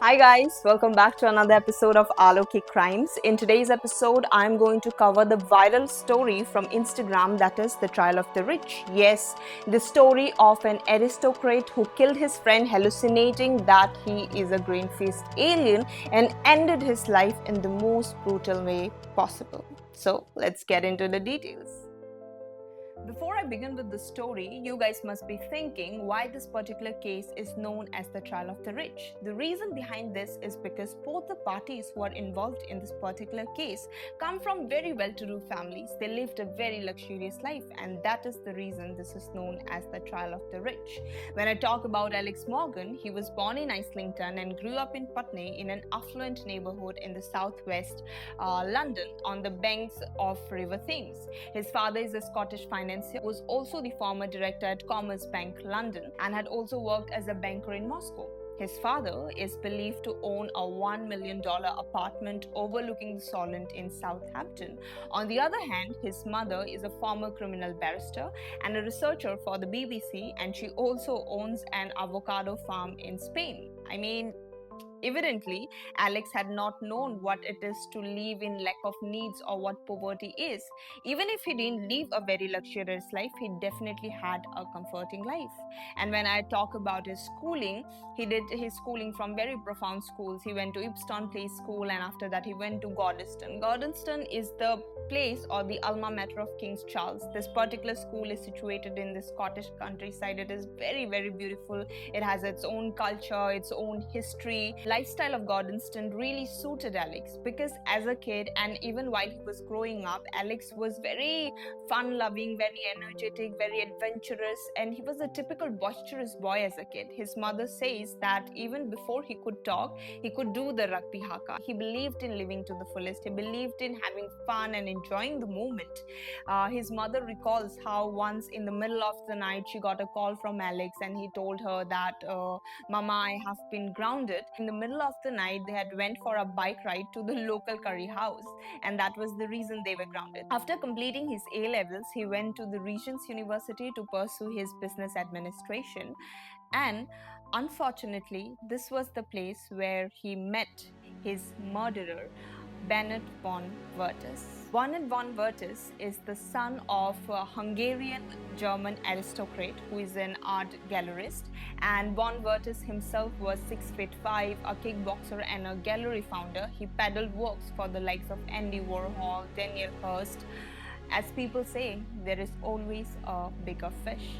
Hi guys, welcome back to another episode of Aloki Crimes. In today's episode, I'm going to cover the viral story from Instagram, that is the trial of the rich. Yes, the story of an aristocrat who killed his friend hallucinating that he is a green-faced alien and ended his life in the most brutal way possible. So let's get into the details. Before I begin with the story, you guys must be thinking why this particular case is known as the trial of the rich. The reason behind this is because both the parties who are involved in this particular case come from very well-to-do families. They lived a very luxurious life, and that is the reason this is known as the trial of the rich. When I talk about Alex Morgan, he was born in Islington and grew up in Putney in an affluent neighborhood in the southwest London on the banks of River Thames. His father is a Scottish financier, was also the former director at Commerce Bank London and had also worked as a banker in Moscow. His father is believed to own a $1 million apartment overlooking the Solent in Southampton. On the other hand, his mother is a former criminal barrister and a researcher for the BBC, and she also owns an avocado farm in Spain. Evidently, Alex had not known what it is to live in lack of needs or what poverty is. Even if he didn't live a very luxurious life, he definitely had a comforting life. And when I talk about his schooling, he did his schooling from very profound schools. He went to Ipswich Place School, and after that he went to Goddeston. Goddeston is the place or the alma mater of King Charles. This particular school is situated in the Scottish countryside. It is very, very beautiful. It has its own culture, its own history. Lifestyle of Goddeston really suited Alex because as a kid and even while he was growing up, Alex was very fun-loving, very energetic, very adventurous, and he was a typical boisterous boy as a kid. His mother says that even before he could talk, he could do the rugby haka. He believed in living to the fullest. He believed in having fun and enjoying the moment. His mother recalls how once in the middle of the night she got a call from Alex and he told her that Mama, I have been grounded. In the middle of the night, they had went for a bike ride to the local curry house, and that was the reason they were grounded. After completing his A-levels, he went to the Regent's University to pursue his business administration, and unfortunately, this was the place where he met his murderer, Bennet von Wertes. Bennet von Wertes is the son of a Hungarian-German aristocrat who is an art gallerist, and von Wertes himself was 6'5", a kickboxer and a gallery founder. He peddled works for the likes of Andy Warhol, Daniel Hirst. As people say, there is always a bigger fish.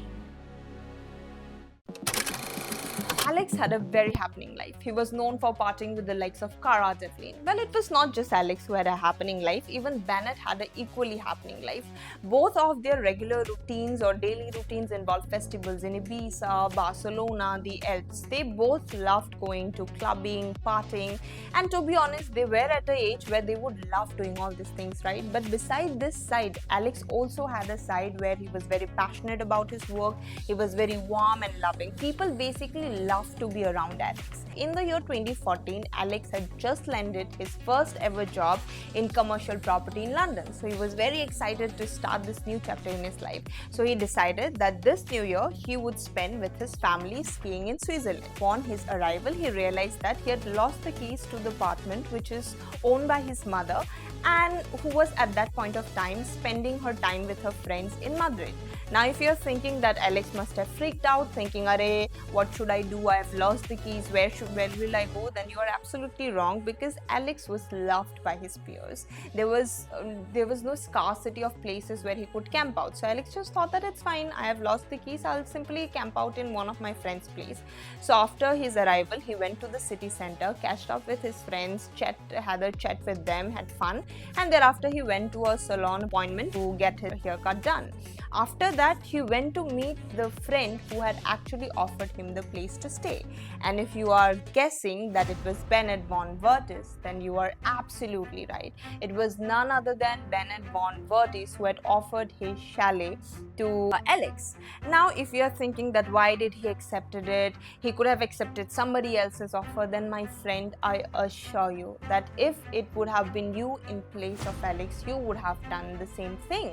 Alex had a very happening life. He was known for partying with the likes of Cara Devlin. Well, it was not just Alex who had a happening life, even Bennet had an equally happening life. Both of their regular routines or daily routines involved festivals in Ibiza, Barcelona, the Alps. They both loved going to clubbing, partying, and to be honest, they were at an age where they would love doing all these things, right? But beside this side, Alex also had a side where he was very passionate about his work. He was very warm and loving. People basically loved to be around Alex. In the year 2014, Alex had just landed his first ever job in commercial property in London. So he was very excited to start this new chapter in his life. So he decided that this new year he would spend with his family skiing in Switzerland. Upon his arrival, he realized that he had lost the keys to the apartment which is owned by his mother and who was at that point of time spending her time with her friends in Madrid. Now, if you're thinking that Alex must have freaked out, thinking, "Arey, what should I do? I have lost the keys. Where will I go?" Then you are absolutely wrong because Alex was loved by his peers. There was no scarcity of places where he could camp out. So Alex just thought that it's fine. I have lost the keys. I'll simply camp out in one of my friends' place. So after his arrival, he went to the city center, catched up with his friends, had a chat with them, had fun, and thereafter he went to a salon appointment to get his haircut done. After that, he went to meet the friend who had actually offered him the place to stay. And if you are guessing that it was Bennet von Wertes, then you are absolutely right. It was none other than Bennet von Wertes who had offered his chalet to Alex. Now, if you are thinking that why did he accepted it, he could have accepted somebody else's offer, then my friend, I assure you that if it would have been you in place of Alex, you would have done the same thing.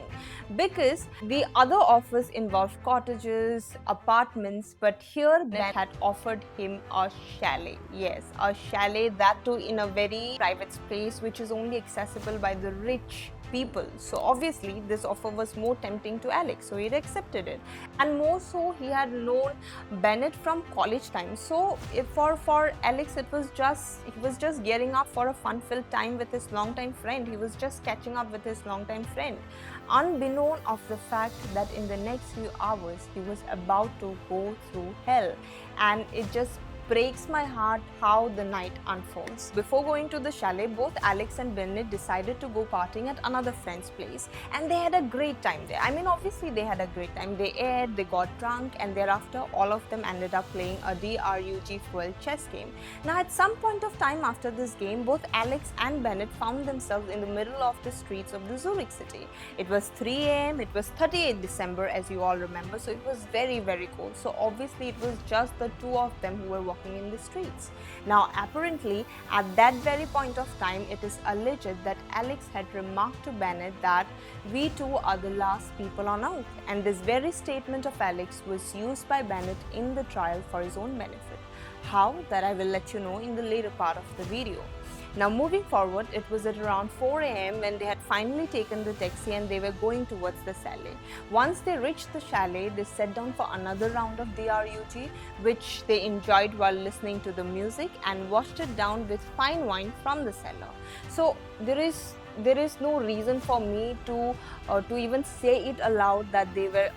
Because the other offers involved cottages, apartments, but here Bennet had offered him a chalet. Yes, a chalet, that too in a very private space which is only accessible by the rich people. So obviously this offer was more tempting to Alex, so he accepted it. And more so, he had known Bennet from college time. So if for Alex, he was just gearing up for a fun-filled time with his longtime friend. He was just catching up with his longtime friend, unbeknown of the fact that in the next few hours he was about to go through hell. And it just breaks my heart how the night unfolds. Before going to the chalet, both Alex and Bennet decided to go partying at another friend's place, and they had a great time there. I mean, obviously they had a great time. They ate, they got drunk, and thereafter all of them ended up playing a DRUG fuel chess game. Now at some point of time after this game, both Alex and Bennet found themselves in the middle of the streets of the Zurich city. It was 3 a.m. It was 30th December, as you all remember, so it was very, very cold. So obviously it was just the two of them who were walking in the streets. Now apparently at that very point of time, it is alleged that Alex had remarked to Bennet that we two are the last people on earth, and this very statement of Alex was used by Bennet in the trial for his own benefit. How? That I will let you know in the later part of the video. Now moving forward, it was at around 4 a.m. when they had finally taken the taxi and they were going towards the chalet. Once they reached the chalet, they sat down for another round of DRUG, which they enjoyed while listening to the music and washed it down with fine wine from the cellar. So there is no reason for me to even say it aloud that they were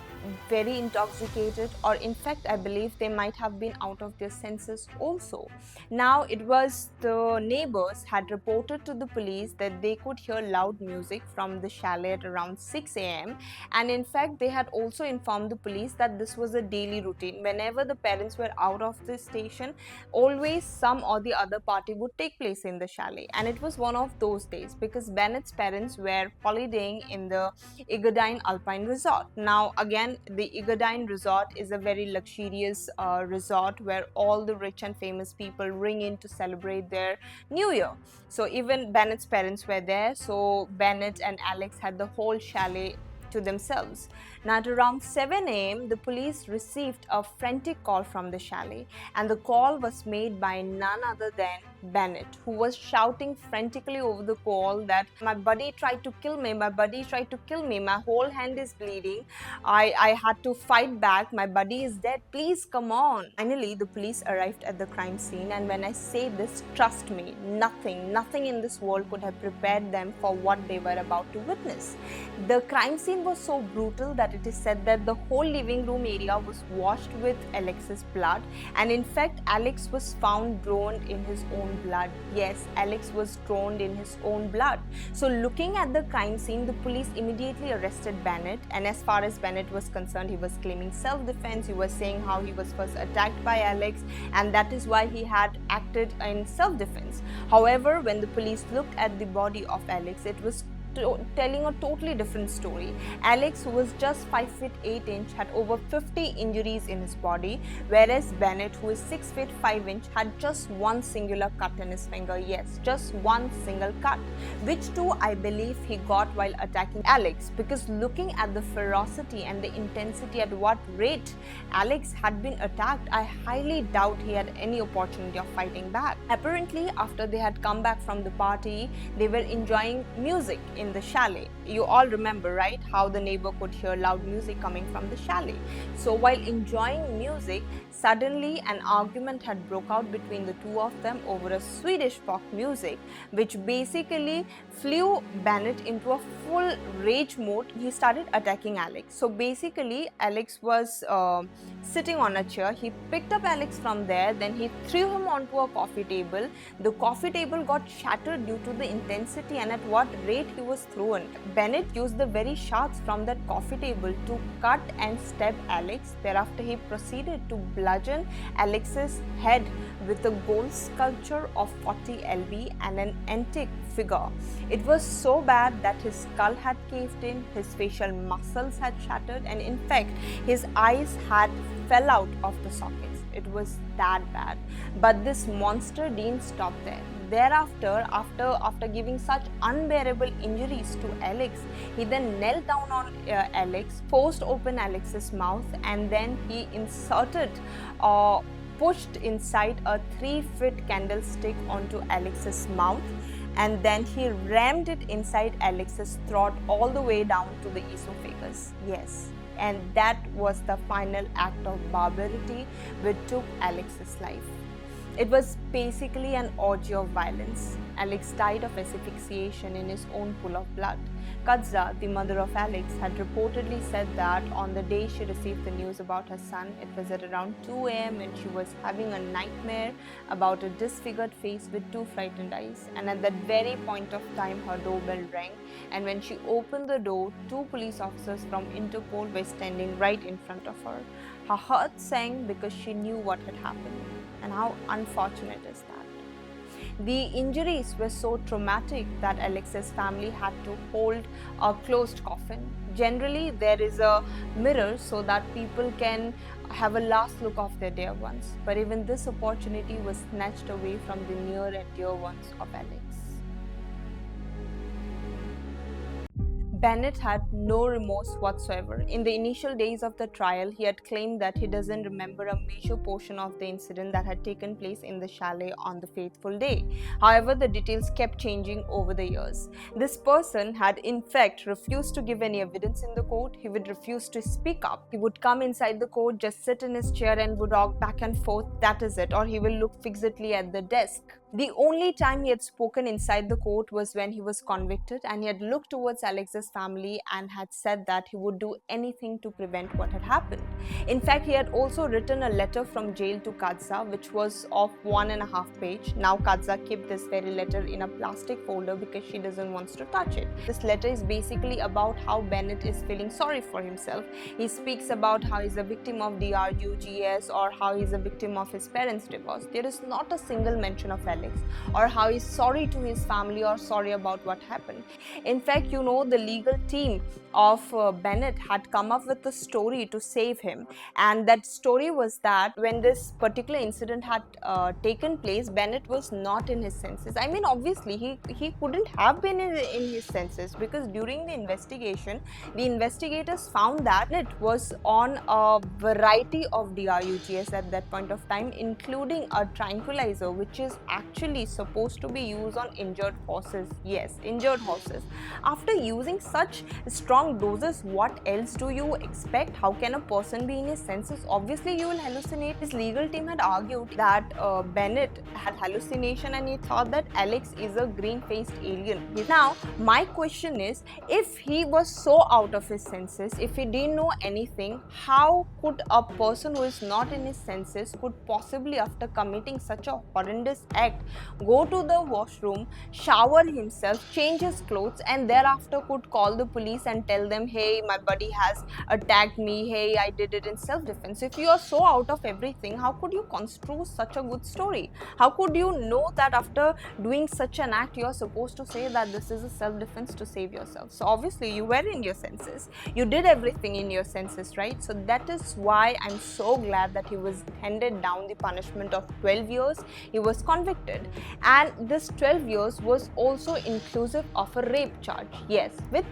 very intoxicated, or in fact I believe they might have been out of their senses also. Now it was the neighbors had reported to the police that they could hear loud music from the chalet at around 6 a.m. and in fact they had also informed the police that this was a daily routine. Whenever the parents were out of the station, always some or the other party would take place in the chalet, and it was one of those days because Bennet's parents were holidaying in the Engadine Alpine Resort. Now again, the Engadine Resort is a very luxurious resort where all the rich and famous people ring in to celebrate their New Year. So even Bennet's parents were there, so Bennet and Alex had the whole chalet to themselves. Now at around 7 a.m. the police received a frantic call from the chalet, and the call was made by none other than Bennet, who was shouting frantically over the call that my buddy tried to kill me, my buddy tried to kill me, my whole hand is bleeding, I had to fight back, my buddy is dead, please come on. Finally the police arrived at the crime scene, and when I say this, trust me, nothing in this world could have prepared them for what they were about to witness. The crime scene was so brutal that it is said that the whole living room area was washed with Alex's blood, and in fact Alex was found drowned in his own blood. Yes, Alex was drowned in his own blood. So looking at the crime scene, the police immediately arrested Bennet, and as far as Bennet was concerned, he was claiming self-defense. He was saying how he was first attacked by Alex and that is why he had acted in self-defense. However, when the police looked at the body of Alex, it was telling a totally different story. Alex, who was just 5 feet 8 inch, had over 50 injuries in his body, whereas Bennet, who is 6 feet 5 inch, had just one singular cut in his finger. Yes, just one single cut, which too I believe he got while attacking Alex, because looking at the ferocity and the intensity at what rate Alex had been attacked, I highly doubt he had any opportunity of fighting back. Apparently, after they had come back from the party, they were enjoying music in the chalet. You all remember, right, how the neighbor could hear loud music coming from the chalet. So while enjoying music, suddenly an argument had broke out between the two of them over a Swedish folk music, which basically flew Bennet into a full rage mode. He started attacking Alex. So basically Alex was sitting on a chair. He picked up Alex from there, then he threw him onto a coffee table. The coffee table got shattered due to the intensity and at what rate he was thrown. Bennet used the very shards from that coffee table to cut and stab Alex. Thereafter he proceeded to bludgeon Alex's head with a gold sculpture of 40 lb and an antique figure. It was so bad that his skull had caved in, his facial muscles had shattered, and in fact his eyes had fell out of the sockets. It was that bad. But this monster didn't stop there. Thereafter, after giving such unbearable injuries to Alex, he then knelt down on Alex, forced open Alex's mouth, and then he inserted pushed inside a 3-foot candlestick onto Alex's mouth, and then he rammed it inside Alex's throat all the way down to the esophagus. Yes. And that was the final act of barbarity which took Alex's life. It was basically an orgy of violence. Alex died of asphyxiation in his own pool of blood. Katza, the mother of Alex, had reportedly said that on the day she received the news about her son, it was at around 2 a.m. and she was having a nightmare about a disfigured face with 2 frightened eyes. And at that very point of time, her doorbell rang, and when she opened the door, 2 police officers from Interpol were standing right in front of her. Her heart sank because she knew what had happened. And how unfortunate is that? The injuries were so traumatic that Alex's family had to hold a closed coffin. Generally, there is a mirror so that people can have a last look of their dear ones. But even this opportunity was snatched away from the near and dear ones of Alex. Bennet had no remorse whatsoever. In the initial days of the trial, he had claimed that he doesn't remember a major portion of the incident that had taken place in the chalet on the fateful day. However, the details kept changing over the years. This person had in fact refused to give any evidence in the court. He would refuse to speak up. He would come inside the court, just sit in his chair and would rock back and forth, that is it, or he will look fixedly at the desk. The only time he had spoken inside the court was when he was convicted, and he had looked towards Alex's family and had said that he would do anything to prevent what had happened. In fact, he had also written a letter from jail to Katza, which was of 1.5 pages. Now Katza kept this very letter in a plastic folder because she doesn't want to touch it. This letter is basically about how Bennet is feeling sorry for himself. He speaks about how he's a victim of DRUGS or how he's a victim of his parents' divorce. There is not a single mention of Alex or how he's sorry to his family or sorry about what happened. In fact, the legal team of Bennet had come up with a story to save him, and that story was that when this particular incident had taken place, Bennet was not in his senses. I mean, obviously he couldn't have been in his senses, because during the investigation, the investigators found that it was on a variety of DRUGS at that point of time, including a tranquilizer, which is actually supposed to be used on injured horses. Yes, injured horses. After using such strong doses, what else do you expect? How can a person be in his senses? Obviously, you will hallucinate. His legal team had argued that Bennet had hallucination and he thought that Alex is a green-faced alien. Now, my question is, if he was so out of his senses, if he didn't know anything, how could a person who is not in his senses could possibly, after committing such a horrendous act, go to the washroom, shower himself, change his clothes, and thereafter could call the police and tell them, hey, my buddy has attacked me, hey, I did it in self-defense? If you are so out of everything, how could you construe such a good story? How could you know that after doing such an act, you are supposed to say that this is a self-defense to save yourself? So obviously you were in your senses. You did everything in your senses, right? So that is why I'm so glad that he was handed down the punishment of 12 years. He was convicted, and this 12 years was also inclusive of a rape charge. Yes, with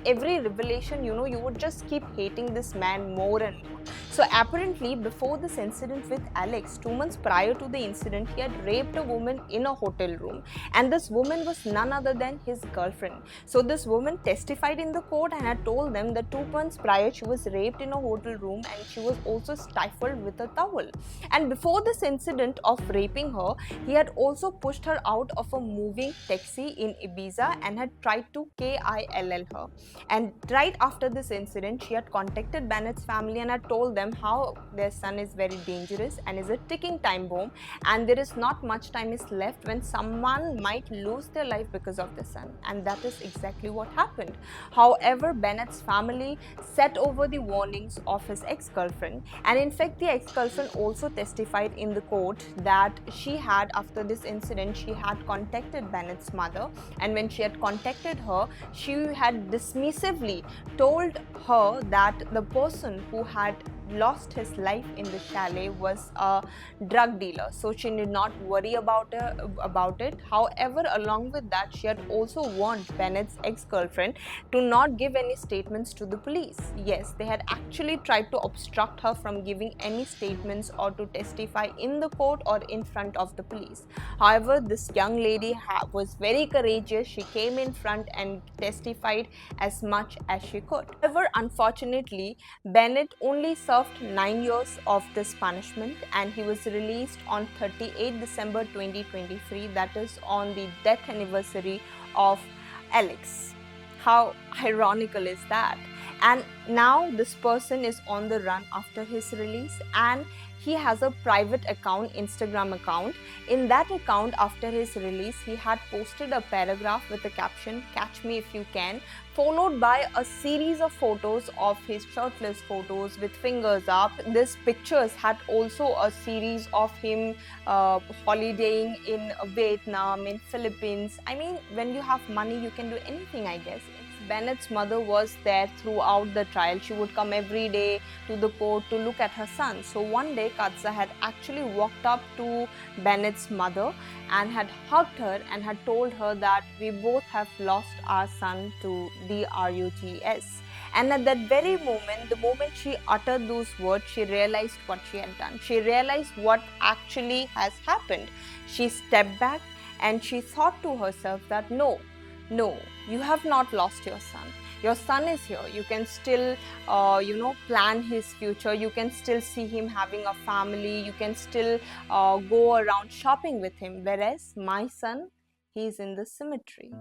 every revelation, you would just keep hating this man more and more. So apparently, before this incident with Alex, 2 months prior to the incident, he had raped a woman in a hotel room, and this woman was none other than his girlfriend. So this woman testified in the court and had told them that 2 months prior she was raped in a hotel room and she was also stifled with a towel. And before this incident of raping her, he had also pushed her out of a moving taxi in Ibiza and had tried to kill her. And right after this incident, she had contacted Bennett's family and had told them how their son is very dangerous and is a ticking time bomb, and there is not much time is left when someone might lose their life because of the son. And that is exactly what happened. However, Bennett's family set over the warnings of his ex-girlfriend, and in fact the ex-girlfriend also testified in the court that she had, after this incident, she had contacted Bennett's mother, and when she had contacted her, she had dismissively told her that the person who had lost his life in the chalet was a drug dealer, so she did not worry about it. However, along with that, she had also warned Bennett's ex-girlfriend to not give any statements to the police. Yes, they had actually tried to obstruct her from giving any statements or to testify in the court or in front of the police. However, this young lady was very courageous. She came in front and testified as much as she could. However, unfortunately, Bennet only served 9 years of this punishment and he was released on 38 December 2023, that is on the death anniversary of Alex. How ironical is that? And now this person is on the run after his release, and he has a private account, Instagram account. In that account, after his release, he had posted a paragraph with the caption, "Catch me if you can," followed by a series of photos of his shirtless photos with fingers up. These pictures had also a series of him holidaying in Vietnam, in Philippines. I mean, when you have money, you can do anything, I guess. Bennett's mother was there throughout the trial. She would come every day to the court to look at her son. So one day, Katza had actually walked up to Bennett's mother and had hugged her and had told her that we both have lost our son to the RUTS. And at that very moment, the moment she uttered those words, she realized what she had done. She realized what actually has happened. She stepped back and she thought to herself that no, you have not lost your son. Your son is here. You can still, plan his future. You can still see him having a family. You can still go around shopping with him. Whereas my son, he is in the cemetery.